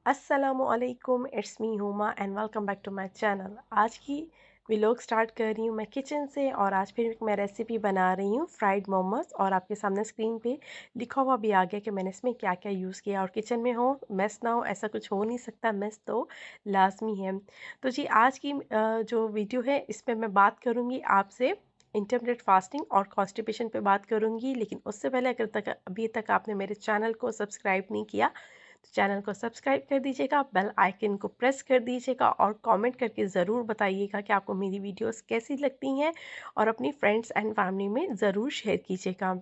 अस्सलामुअलैकुम, it's me Huma and welcome back to my channel. आज की व्लॉग स्टार्ट कर रही हूँ मैं किचन से और आज फिर मैं रेसिपी बना रही हूँ फ्राइड मोमोज। और आपके सामने स्क्रीन पे लिखा हुआ भी आ गया कि मैंने इसमें क्या क्या यूज़ किया। और किचन में हो मेस ना हो ऐसा कुछ हो नहीं सकता, मेस तो लाजमी है। तो जी आज की जो वीडियो है इसमें मैं बात करूँगी आपसे इंटरमिटेंट फास्टिंग और कॉन्स्टिपेशन पे बात करूँगी। लेकिन उससे पहले अगर अभी तक आपने मेरे चैनल को सब्सक्राइब नहीं किया तो चैनल को सब्सक्राइब कर दीजिएगा, बेल आइकन को प्रेस कर दीजिएगा और कमेंट करके ज़रूर बताइएगा कि आपको मेरी वीडियोस कैसी लगती हैं और अपनी फ्रेंड्स एंड फैमिली में ज़रूर शेयर कीजिएगा।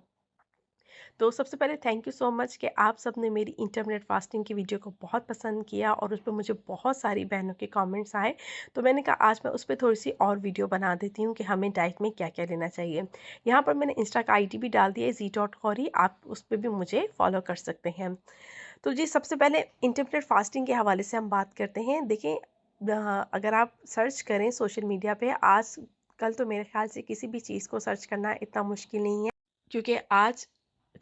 तो सबसे पहले थैंक यू सो मच कि आप सब ने मेरी इंटरमिटेंट फास्टिंग की वीडियो को बहुत पसंद किया और उस पर मुझे बहुत सारी बहनों के कमेंट्स आए। तो मैंने कहा आज मैं उस पर थोड़ी सी और वीडियो बना देती हूँ कि हमें डाइट में क्या क्या लेना चाहिए। यहाँ पर मैंने इंस्टा का आईडी भी डाल दिया है z.कौरी, आप उस पर भी मुझे फॉलो कर सकते हैं। तो जी सबसे पहले इंटरमिटेंट फास्टिंग के हवाले से हम बात करते हैं। देखिए अगर आप सर्च करें सोशल मीडिया पे आज कल तो मेरे ख्याल से किसी भी चीज़ को सर्च करना इतना मुश्किल नहीं है, क्योंकि आज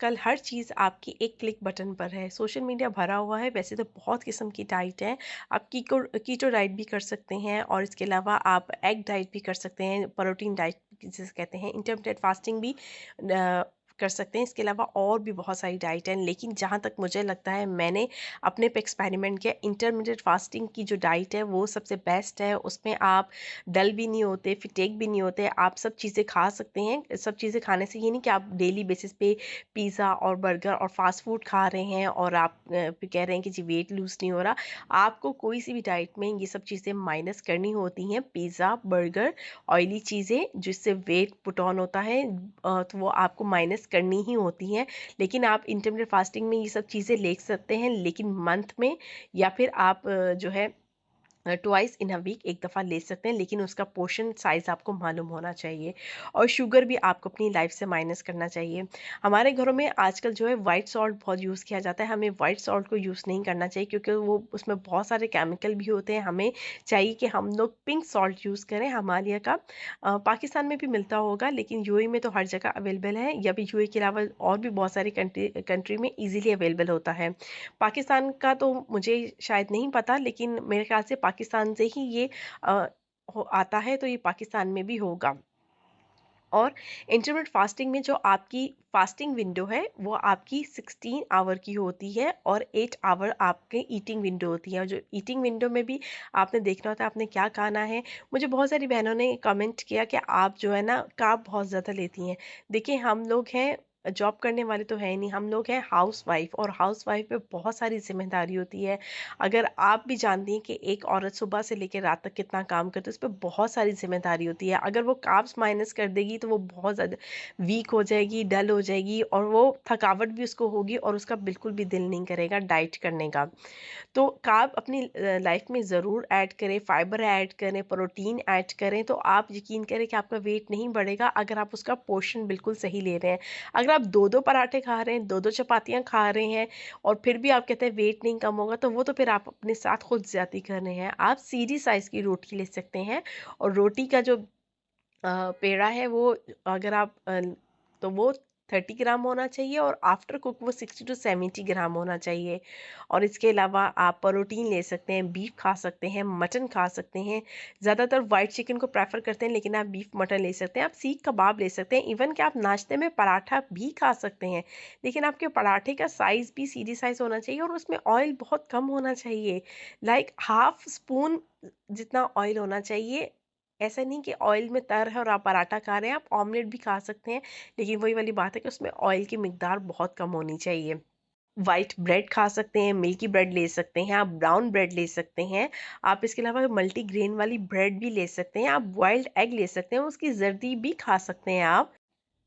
कल हर चीज़ आपकी एक क्लिक बटन पर है। सोशल मीडिया भरा हुआ है। वैसे तो बहुत किस्म की डाइट है। आप कीटो डाइट भी कर सकते हैं और इसके अलावा आप एग डाइट भी कर सकते हैं, प्रोटीन डाइट जिसे कहते हैं। इंटरमिटेंट फास्टिंग भी कर सकते हैं। इसके अलावा और भी बहुत सारी डाइट हैं, लेकिन जहाँ तक मुझे लगता है मैंने अपने पे एक्सपेरिमेंट किया, इंटरमिटेंट फास्टिंग की जो डाइट है वो सबसे बेस्ट है। उसमें आप डल भी नहीं होते, फिटेक भी नहीं होते, आप सब चीज़ें खा सकते हैं। सब चीज़ें खाने से ये नहीं कि आप डेली बेसिस पे पिज़्ज़ा और बर्गर और फास्ट फूड खा रहे हैं और आप कह रहे हैं कि जी वेट लूज़ नहीं हो रहा। आपको कोई सी भी डाइट में ये सब चीज़ें माइनस करनी होती हैं। पिज़्ज़ा, बर्गर, ऑयली चीज़ें जिससे वेट पुट ऑन होता है, तो वो आपको माइनस करनी ही होती हैं। लेकिन आप इंटरमिटेंट फास्टिंग में ये सब चीज़ें ले सकते हैं, लेकिन मंथ में या फिर आप जो है ट्वाइस इन अ वीक एक दफ़ा ले सकते हैं, लेकिन उसका पोर्शन साइज़ आपको मालूम होना चाहिए। और शुगर भी आपको अपनी लाइफ से माइनस करना चाहिए। हमारे घरों में आजकल जो है वाइट सॉल्ट बहुत यूज़ किया जाता है। हमें वाइट सॉल्ट को यूज़ नहीं करना चाहिए, क्योंकि वो उसमें बहुत सारे केमिकल भी होते हैं। हमें चाहिए कि हम लोग पिंक सॉल्ट यूज़ करें, हिमालय का। पाकिस्तान में भी मिलता होगा, लेकिन यूएई में तो हर जगह अवेलेबल है, या भी यूएई के अलावा और भी बहुत सारी कंट्री में ईजिली अवेलेबल होता है। पाकिस्तान का तो मुझे शायद नहीं पता, लेकिन मेरे ख्याल से पाकिस्तान से ही ये अ, आता है, तो ये पाकिस्तान में भी होगा। और इंटरमिटेंट फास्टिंग में जो आपकी फास्टिंग विंडो है वो आपकी 16 आवर की होती है और 8 आवर आपके ईटिंग विंडो होती है। और जो ईटिंग विंडो में भी आपने देखना होता है आपने क्या खाना है। मुझे बहुत सारी बहनों ने कमेंट किया कि आप जो है ना कार्ब बहुत ज़्यादा लेती हैं। देखिए हम लोग हैं, जॉब करने वाले तो है नहीं, हम लोग हैं हाउस वाइफ, और हाउस वाइफ पे बहुत सारी जिम्मेदारी होती है। अगर आप भी जानती हैं कि एक औरत सुबह से लेकर रात तक कितना काम करती है, उस पर बहुत सारी जिम्मेदारी होती है। अगर वो कार्ब्स माइनस कर देगी तो वो बहुत ज़्यादा वीक हो जाएगी, डल हो जाएगी, और वो थकावट भी उसको होगी और उसका बिल्कुल भी दिल नहीं करेगा डाइट करने का। तो कार्ब अपनी लाइफ में ज़रूर ऐड करें, फाइबर ऐड करें, प्रोटीन ऐड करें, तो आप यकीन करें कि आपका वेट नहीं बढ़ेगा अगर आप उसका पोर्शन बिल्कुल सही ले रहे हैं। अगर आप दो दो पराठे खा रहे हैं, दो दो चपातियाँ खा रहे हैं और फिर भी आप कहते हैं वेट नहीं कम होगा, तो वो तो फिर आप अपने साथ खुद ज्यादती कर रहे हैं। आप सीधी साइज़ की रोटी ले सकते हैं, और रोटी का जो पेड़ा है वो अगर आप तो वो 30 ग्राम होना चाहिए, और आफ्टर कुक वो 60 टू 70 ग्राम होना चाहिए। और इसके अलावा आप प्रोटीन ले सकते हैं, बीफ खा सकते हैं, मटन खा सकते हैं। ज़्यादातर वाइट चिकन को प्रेफर करते हैं, लेकिन आप बीफ मटन ले सकते हैं, आप सीख कबाब ले सकते हैं, इवन कि आप नाश्ते में पराठा भी खा सकते हैं। लेकिन आपके पराठे का साइज़ भी सीधी साइज़ होना चाहिए और उसमें ऑयल बहुत कम होना चाहिए, लाइक हाफ स्पून जितना ऑयल होना चाहिए। ऐसा नहीं कि ऑयल में तर है और आप पराठा खा रहे हैं, आप ऑमलेट भी खा सकते हैं, लेकिन वही वाली बात है कि उसमें ऑयल की मिकदार बहुत कम होनी चाहिए। वाइट ब्रेड खा सकते हैं, मिल्की ब्रेड ले सकते हैं, आप ब्राउन ब्रेड ले सकते हैं। आप इसके अलावा मल्टीग्रेन वाली ब्रेड भी ले सकते हैं, आप बॉइल्ड एग ले सकते हैं, उसकी जर्दी भी खा सकते हैं, आप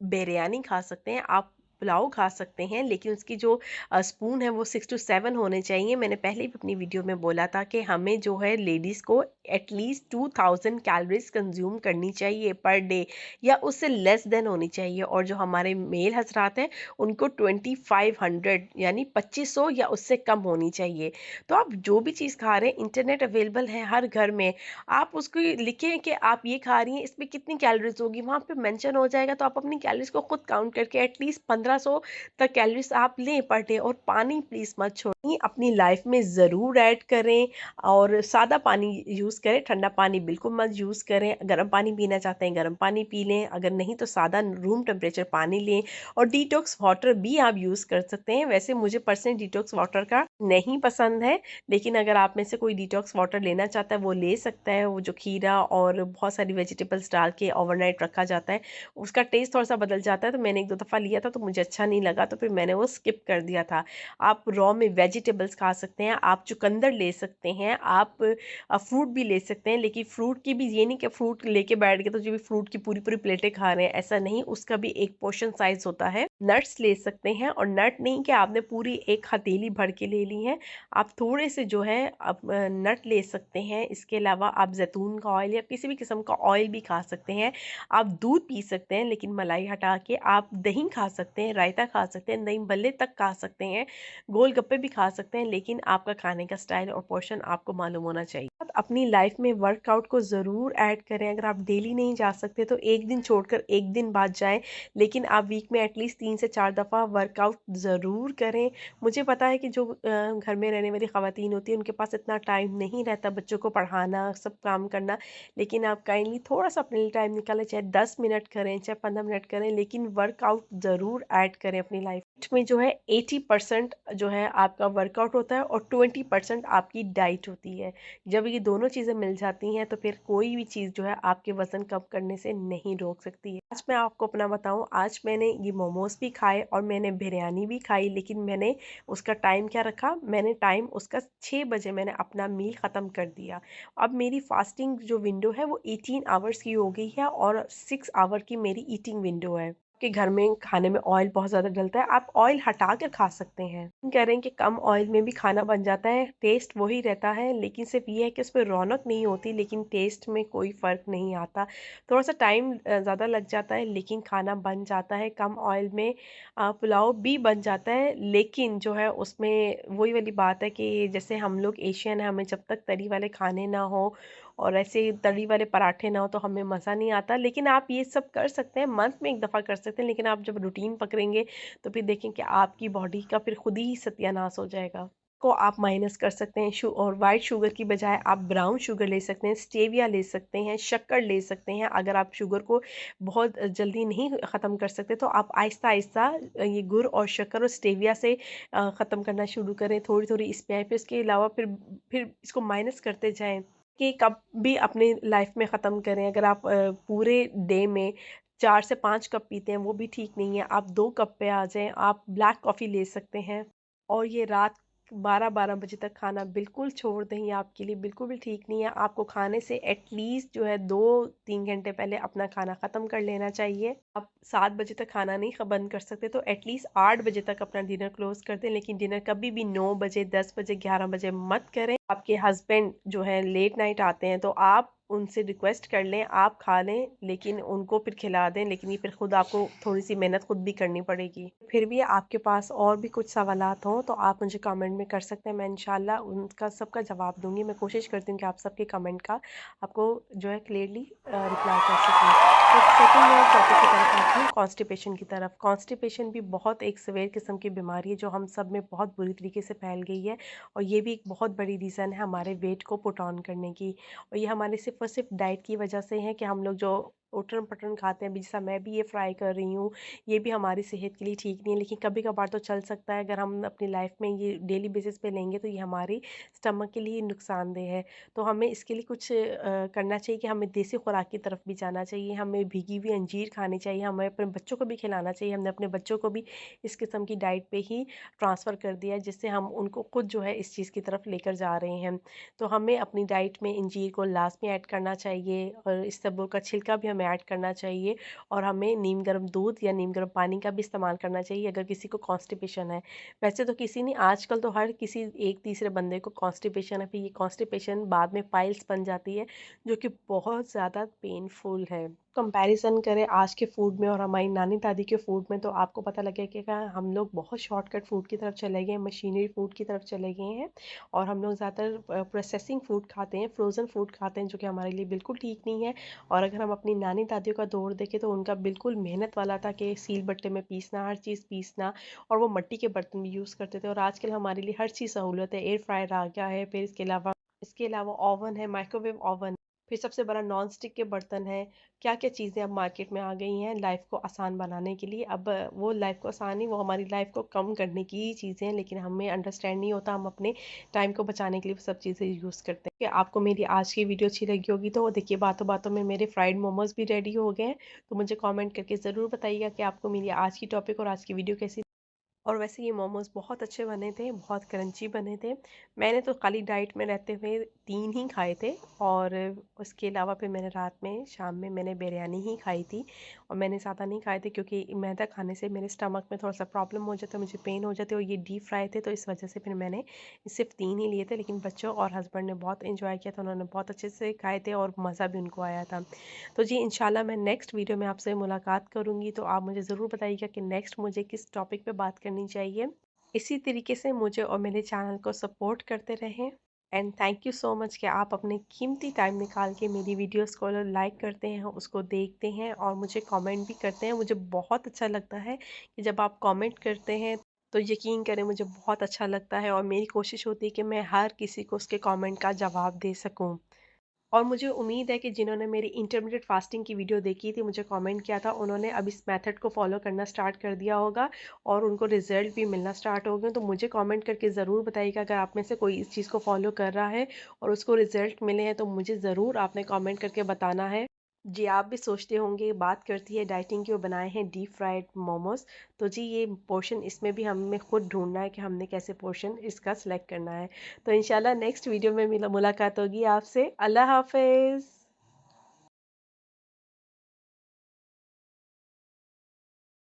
बिरयानी खा सकते हैं, आप पुलाव खा सकते हैं, लेकिन उसकी जो स्पून है वो 6 to 7 होने चाहिए। मैंने पहले भी अपनी वीडियो में बोला था कि हमें जो है लेडीज़ को एटलीस्ट 2000 कैलोरीज कंज्यूम करनी चाहिए पर डे, या उससे लेस देन होनी चाहिए। और जो हमारे मेल हजरात हैं उनको 2500 यानी 2500 या उससे कम होनी चाहिए। तो आप जो भी चीज़ खा रहे हैं, इंटरनेट अवेलेबल है हर घर में, आप उसको लिखें कि आप ये खा रही हैं, इसमें कितनी कैलोरीज होगी, वहाँ पे मेंशन हो जाएगा, तो आप अपनी कैलोरीज को खुद काउंट करके एटलीस्ट 15 1500 तक कैलोरीज आप लें पर डे, और पानी प्लीज़ मत छोड़िए, अपनी लाइफ में ज़रूर ऐड करें। और सादा पानी यूज़ करें, ठंडा पानी बिल्कुल मत यूज़ करें। गर्म पानी पीना चाहते हैं गर्म पानी पी लें, अगर नहीं तो सादा रूम टेम्परेचर पानी लें। और डिटॉक्स वाटर भी आप यूज़ कर सकते हैं। वैसे मुझे पर्सनली डिटॉक्स वाटर का नहीं पसंद है, लेकिन अगर आप में से कोई डिटॉक्स वाटर लेना चाहता है वो ले सकता है। वो जो खीरा और बहुत सारी वेजिटेबल्स डाल के ओवरनाइट रखा जाता है, उसका टेस्ट थोड़ा सा बदल जाता है। तो मैंने 1-2 दफ़ा लिया था तो मुझे अच्छा नहीं लगा, तो फिर मैंने वो स्किप कर दिया था। आप रॉ में वेजिटेबल्स खा सकते हैं, आप चुकंदर ले सकते हैं, आप फ्रूट भी ले सकते हैं। लेकिन फ्रूट की भी ये नहीं कि फ्रूट लेके बैठ गए तो जो भी फ्रूट की पूरी पूरी प्लेटें खा रहे हैं, ऐसा नहीं। उसका भी एक पोर्शन साइज होता है। नट्स ले सकते हैं, और नट नहीं कि आपने पूरी एक हथेली भर के ले ली है, आप थोड़े से जो है आप नट ले सकते हैं। इसके अलावा आप जैतून का ऑयल या किसी भी किस्म का ऑयल भी खा सकते हैं। आप दूध पी सकते हैं लेकिन मलाई हटा के। आप दही खा सकते हैं, रायता खा सकते हैं, दही भल्ले तक खा सकते हैं, गोलगप्पे भी खा सकते हैं, लेकिन आपका खाने का स्टाइल और पोर्शन आपको मालूम होना चाहिए। आप अपनी लाइफ में वर्कआउट को ज़रूर ऐड करें। अगर आप डेली नहीं जा सकते तो एक दिन छोड़कर एक दिन बाद जाएं, लेकिन आप वीक में एटलीस्ट 3 से 4 दफ़ा वर्कआउट ज़रूर करें। मुझे पता है कि जो घर में रहने वाली ख़वातीन होती हैं उनके पास इतना टाइम नहीं रहता बच्चों को पढ़ाना, सब काम करना, लेकिन आप काइंडली थोड़ा-सा अपने लिए टाइम निकालें, चाहे 10 मिनट करें, चाहे 15 मिनट करें, लेकिन वर्कआउट ज़रूर ऐड करें अपनी लाइफ में। जो है 80% जो है आपका वर्कआउट होता है और 20% आपकी डाइट होती है। जब ये दोनों चीज़ें मिल जाती हैं तो फिर कोई भी चीज़ जो है आपके वज़न कम करने से नहीं रोक सकती है। आज मैं आपको अपना बताऊँ, आज मैंने ये मोमोज़ भी खाए और मैंने बिरयानी भी खाई, लेकिन मैंने उसका टाइम क्या रखा, मैंने टाइम उसका 6 बजे मैंने अपना मील ख़त्म कर दिया। अब मेरी फास्टिंग जो विंडो है वो 18 आवर्स की हो गई है और 6 आवर की मेरी ईटिंग विंडो है। के घर में खाने में ऑयल बहुत ज़्यादा डलता है, आप ऑयल हटा कर खा सकते हैं। हम कह रहे हैं कि कम ऑयल में भी खाना बन जाता है, टेस्ट वही रहता है, लेकिन सिर्फ ये है कि उसमें रौनक नहीं होती, लेकिन टेस्ट में कोई फ़र्क नहीं आता। थोड़ा सा टाइम ज़्यादा लग जाता है, लेकिन खाना बन जाता है कम ऑयल में। पुलाव भी बन जाता है, लेकिन जो है उसमें वही वाली बात है कि जैसे हम लोग एशियन हैं, हमें जब तक तरी वाले खाने ना हो और ऐसे तली वाले पराठे ना हो तो हमें मज़ा नहीं आता। लेकिन आप ये सब कर सकते हैं, मंथ में 1 दफ़ा कर सकते हैं, लेकिन आप जब रूटीन पकड़ेंगे तो फिर देखें कि आपकी बॉडी का फिर खुद ही सत्यानाश हो जाएगा। को आप माइनस कर सकते हैं, और वाइट शुगर की बजाय आप ब्राउन शुगर ले सकते हैं, स्टेविया ले सकते हैं, शक्कर ले सकते हैं। अगर आप शुगर को बहुत जल्दी नहीं ख़त्म कर सकते तो आप आहिस्ता-आहिस्ता ये गुड़ और शक्कर और स्टेविया से ख़त्म करना शुरू करें, थोड़ी-थोड़ी इस पे। फिर इसके अलावा फिर इसको माइनस करते जाएँ कि कप भी अपनी लाइफ में ख़त्म करें। अगर आप पूरे डे में 4 से 5 कप पीते हैं वो भी ठीक नहीं है, आप 2 कप पे आ जाएँ। आप ब्लैक कॉफ़ी ले सकते हैं, और ये रात 12-12 बजे तक खाना बिल्कुल छोड़ दें, ये आपके लिए बिल्कुल भी ठीक नहीं है। आपको खाने से एटलीस्ट जो है 2-3 घंटे पहले अपना खाना ख़त्म कर लेना चाहिए। आप 7 बजे तक खाना नहीं बंद कर सकते तो एटलीस्ट 8 बजे तक अपना डिनर क्लोज़ कर दें, लेकिन डिनर कभी भी 9 बजे, 10 बजे, 11 बजे मत करें। आपके हस्बैंड जो है लेट नाइट आते हैं तो आप उनसे रिक्वेस्ट कर लें, आप खा लें, लेकिन उनको फिर खिला दें। लेकिन ये फिर खुद आपको थोड़ी-सी मेहनत खुद भी करनी पड़ेगी। फिर भी आपके पास और भी कुछ सवालात हों तो आप मुझे कमेंट में कर सकते हैं, मैं इंशाल्लाह उनका सबका जवाब दूँगी। मैं कोशिश करती हूँ कि आप सबके कमेंट का आपको जो है क्लियरली रिप्लाई कर सकूँ। तो सेकंड मैं टॉपिक की तरफ आती हूँ, कॉन्स्टिपेशन की तरफ। कॉन्स्टिपेशन भी बहुत एक सीवियर किस्म की बीमारी है जो हम सब में बहुत बुरी तरीके से फैल गई है, और ये भी एक बहुत बड़ी रीज़न है हमारे वेट को पुट ऑन करने की। और ये हमारे सिर्फ़ और सिर्फ़ डाइट की वजह से है कि हम लोग जो ऊटन-पटन खाते हैं, अभी जैसा मैं भी ये फ्राई कर रही हूँ, ये भी हमारी सेहत के लिए ठीक नहीं है। लेकिन कभी-कभार तो चल सकता है, अगर हम अपनी लाइफ़ में ये डेली बेसिस पे लेंगे तो ये हमारी स्टमक के लिए नुकसानदेह है। तो हमें इसके लिए कुछ करना चाहिए कि हमें देसी खुराक की तरफ भी जाना चाहिए, हमें भीगी हुई अंजीर खानी चाहिए, हमें अपने बच्चों को भी खिलाना चाहिए। हमने अपने बच्चों को भी इस किस्म की डाइट पे ही ट्रांसफ़र कर दिया है, जिससे हम उनको खुद जो है इस चीज़ की तरफ लेकर जा रहे हैं। तो हमें अपनी डाइट में अंजीर को लाज़मी ऐड करना चाहिए, और इसबगोल का छिलका भी हमें ऐड करना चाहिए, और हमें नीम गर्म दूध या नीम गर्म पानी का भी इस्तेमाल करना चाहिए अगर किसी को कॉन्स्टिपेशन है। वैसे तो किसी नहीं, आजकल तो हर किसी एक तीसरे बंदे को कॉन्स्टिपेशन है। फिर ये कॉन्स्टिपेशन बाद में पाइल्स बन जाती है, जो कि बहुत ज़्यादा पेनफुल है। कंपैरिज़न करें आज के फूड में और हमारी नानी दादी के फूड में, तो आपको पता लगेगा कि क्या हम लोग बहुत शॉर्टकट फूड की तरफ चले गए हैं, मशीनरी फूड की तरफ चले गए हैं और हम लोग ज़्यादातर प्रोसेसिंग फूड खाते हैं, फ्रोज़न फूड खाते हैं, जो कि हमारे लिए बिल्कुल ठीक नहीं है। और अगर हम अपनी नानी दादियों का दौर देखें तो उनका बिल्कुल मेहनत वाला था कि सील-बट्टे में पीसना, हर चीज़ पीसना, और वो मिट्टी के बर्तन भी यूज़ करते थे। और आजकल हमारे लिए हर चीज़ सहूलत है, एयर फ्रायर आ गया है, फिर इसके अलावा ओवन है, माइक्रोवेव ओवन, फिर सबसे बड़ा नॉन स्टिक के बर्तन हैं। क्या-क्या चीज़ें अब मार्केट में आ गई हैं लाइफ़ को आसान बनाने के लिए। अब वो लाइफ़ को आसान नहीं, वो हमारी लाइफ़ को कम करने की ही चीज़ें हैं, लेकिन हमें अंडरस्टैंड नहीं होता, हम अपने टाइम को बचाने के लिए वो सब चीज़ें यूज़ करते हैं। कि आपको मेरी आज की वीडियो अच्छी लगी होगी तो देखिए बातों-बातों में मेरे फ्राइड मोमोज़ भी रेडी हो गए हैं। तो मुझे कमेंट करके ज़रूर बताइएगा कि आपको मेरी आज की टॉपिक और आज की वीडियो कैसी। और वैसे ये मोमोज़ बहुत अच्छे बने थे, बहुत क्रंची बने थे। मैंने तो खाली डाइट में रहते हुए 3 ही खाए थे, और उसके अलावा फिर मैंने रात में शाम में मैंने बिरयानी ही खाई थी, और मैंने ज़्यादा नहीं खाए थे क्योंकि मैदा खाने से मेरे स्टमक में थोड़ा-सा प्रॉब्लम हो जाता है, मुझे पेन हो जाती है, और ये डीप फ्राई थे तो इस वजह से फिर मैंने सिर्फ़ 3 ही लिए थे। लेकिन बच्चों और हस्बैंड ने बहुत एन्जॉय किया था, उन्होंने बहुत अच्छे से खाए थे और मज़ा भी उनको आया था। तो जी इंशाल्लाह मैं नेक्स्ट वीडियो में आपसे मुलाकात करूँगी, तो आप मुझे ज़रूर बताइएगा कि नेक्स्ट मुझे किस टॉपिक पे बात करनी चाहिए। इसी तरीके से मुझे और मेरे चैनल को सपोर्ट करते रहें। And thank you so much कि आप अपने कीमती टाइम निकाल के मेरी वीडियोस को लाइक करते हैं, उसको देखते हैं और मुझे कमेंट भी करते हैं। मुझे बहुत अच्छा लगता है कि जब आप कमेंट करते हैं, तो यकीन करें मुझे बहुत अच्छा लगता है, और मेरी कोशिश होती है कि मैं हर किसी को उसके कमेंट का जवाब दे सकूं। और मुझे उम्मीद है कि जिन्होंने मेरी इंटरमिटेट फास्टिंग की वीडियो देखी थी, मुझे कमेंट किया था, उन्होंने अब इस मेथड को फॉलो करना स्टार्ट कर दिया होगा और उनको रिजल्ट भी मिलना स्टार्ट हो गए। तो मुझे कमेंट करके ज़रूर बताइएगा अगर आप में से कोई इस चीज़ को फॉलो कर रहा है और उसको रिजल्ट मिले हैं, तो मुझे ज़रूर आपने कमेंट करके बताना है। जी, आप भी सोचते होंगे बात करती है डाइटिंग की, वो बनाए हैं डीप फ्राइड मोमोज। तो जी ये पोर्शन इसमें भी हमें खुद ढूंढना है कि हमने कैसे पोर्शन इसका सिलेक्ट करना है। तो इंशाल्लाह नेक्स्ट वीडियो में मुलाकात होगी आपसे। अल्लाह हाफिज़।